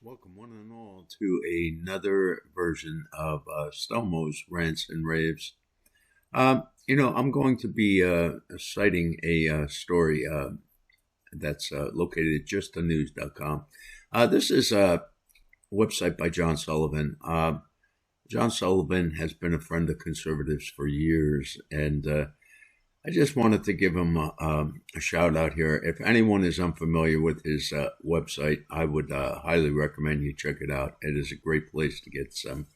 Welcome, one and all, to another version of Stelmo's Rants and Raves. I'm going to be citing a story that's located at justthenews.com. This is a website by John Sullivan. John Sullivan has been a friend of conservatives for years, and I just wanted to give him a shout out here. If anyone is unfamiliar with his website, I would highly recommend you check it out. It is a great place to get some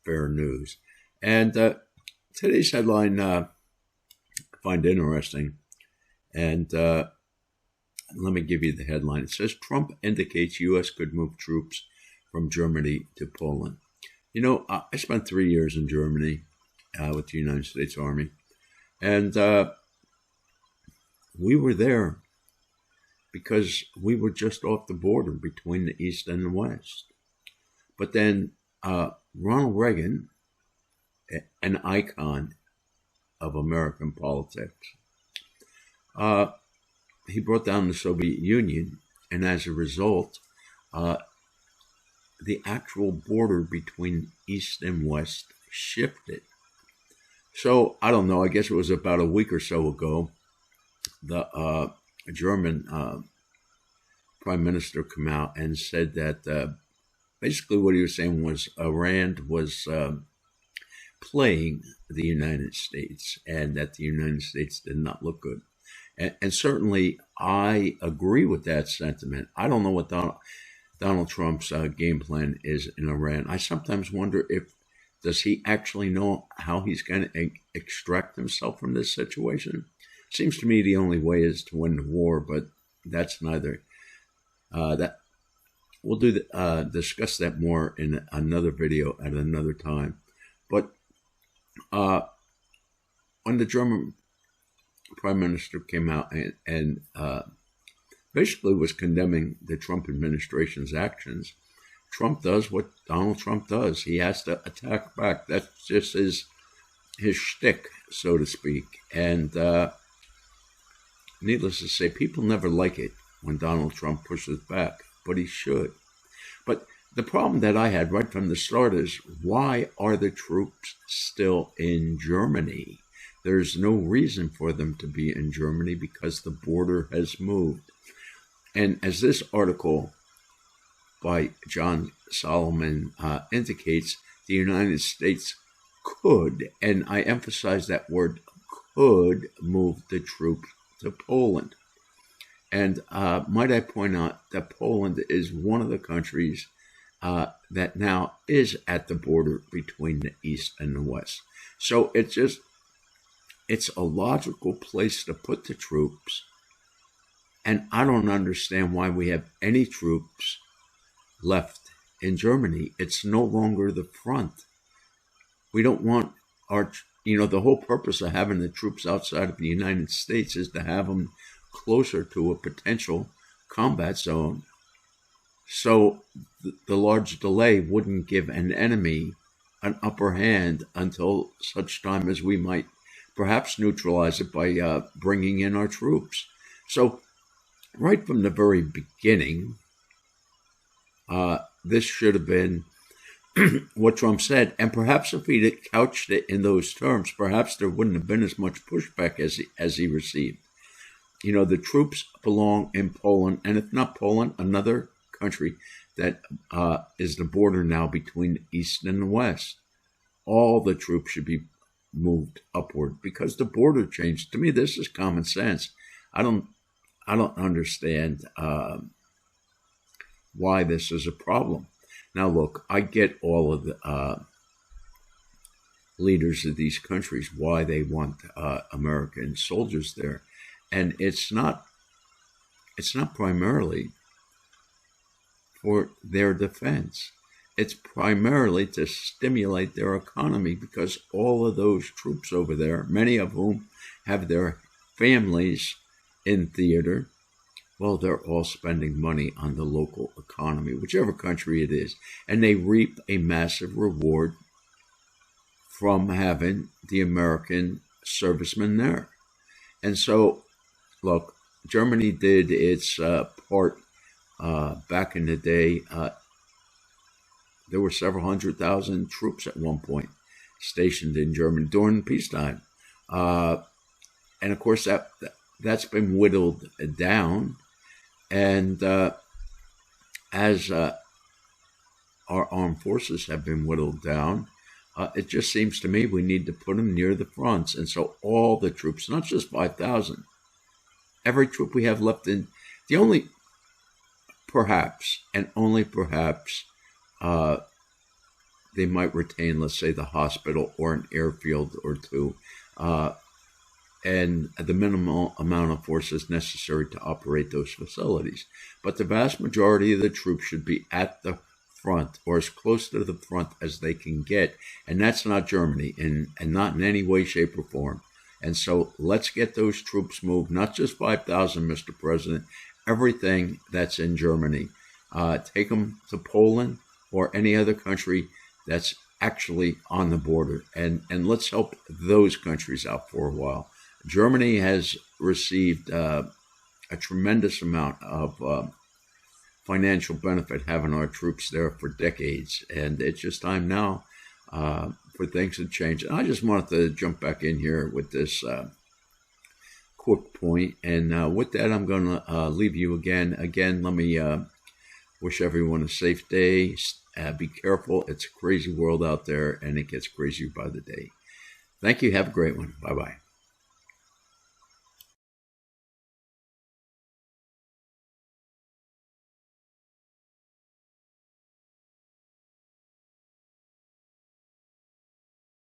fair news. And today's headline I find interesting. And let me give you the headline. It says, Trump indicates U.S. could move troops from Germany to Poland. You know, I spent 3 years in Germany with the United States Army. And we were there because we were just off the border between the East and the West. But then Ronald Reagan, an icon of American politics, he brought down the Soviet Union. And as a result, the actual border between East and West shifted. So, I don't know, I guess it was about a week or so ago, the German prime minister came out and said that basically what he was saying was Iran was playing the United States and that the United States did not look good. And certainly I agree with that sentiment. I don't know what Donald Trump's game plan is in Iran. I sometimes wonder does he actually know how he's going to extract himself from this situation? Seems to me the only way is to win the war, but that's neither. That we'll discuss that more in another video at another time. But when the German prime minister came out and basically was condemning the Trump administration's actions, Trump does what Donald Trump does. He has to attack back. That's just his shtick, so to speak. And needless to say, people never like it when Donald Trump pushes back, but he should. But the problem that I had right from the start is, why are the troops still in Germany? There's no reason for them to be in Germany because the border has moved. And as this article by John Solomon indicates, the United States could, and I emphasize that word, could move the troops to Poland. And might I point out that Poland is one of the countries that now is at the border between the East and the West. So it's a logical place to put the troops. And I don't understand why we have any troops left in Germany. It's no longer the front. We don't want the whole purpose of having the troops outside of the United States is to have them closer to a potential combat zone. So the large delay wouldn't give an enemy an upper hand until such time as we might perhaps neutralize it by bringing in our troops. So right from the very beginning, this should have been what Trump said. And perhaps if he'd couched it in those terms, perhaps there wouldn't have been as much pushback as he received. You know, the troops belong in Poland, and if not Poland, another country that is the border now between the East and the West. All the troops should be moved upward because the border changed. To me, this is common sense. I don't understand why this is a problem. Now, look, I get all of the leaders of these countries, why they want American soldiers there. And it's not primarily for their defense. It's primarily to stimulate their economy because all of those troops over there, many of whom have their families in theater, well, they're all spending money on the local economy, whichever country it is, and they reap a massive reward from having the American servicemen there. And so, look, Germany did its part back in the day. there were several 100,000 troops at one point stationed in Germany during peacetime. And of course, that's been whittled down. And as our armed forces have been whittled down, it just seems to me we need to put them near the fronts. And so all the troops, not just 5,000, every troop we have left in, the only, perhaps, and only perhaps, they might retain, let's say, the hospital or an airfield or two, and the minimal amount of forces necessary to operate those facilities. But the vast majority of the troops should be at the front, or as close to the front as they can get, and that's not Germany, and not in any way, shape, or form. And so let's get those troops moved, not just 5,000, Mr. President, everything that's in Germany. Take them to Poland or any other country that's actually on the border, and let's help those countries out for a while. Germany has received a tremendous amount of financial benefit having our troops there for decades, and it's just time now for things to change. I just wanted to jump back in here with this quick point, and with that, I'm going to leave you again. Again, let me wish everyone a safe day. Be careful. It's a crazy world out there, and it gets crazier by the day. Thank you. Have a great one. Bye-bye.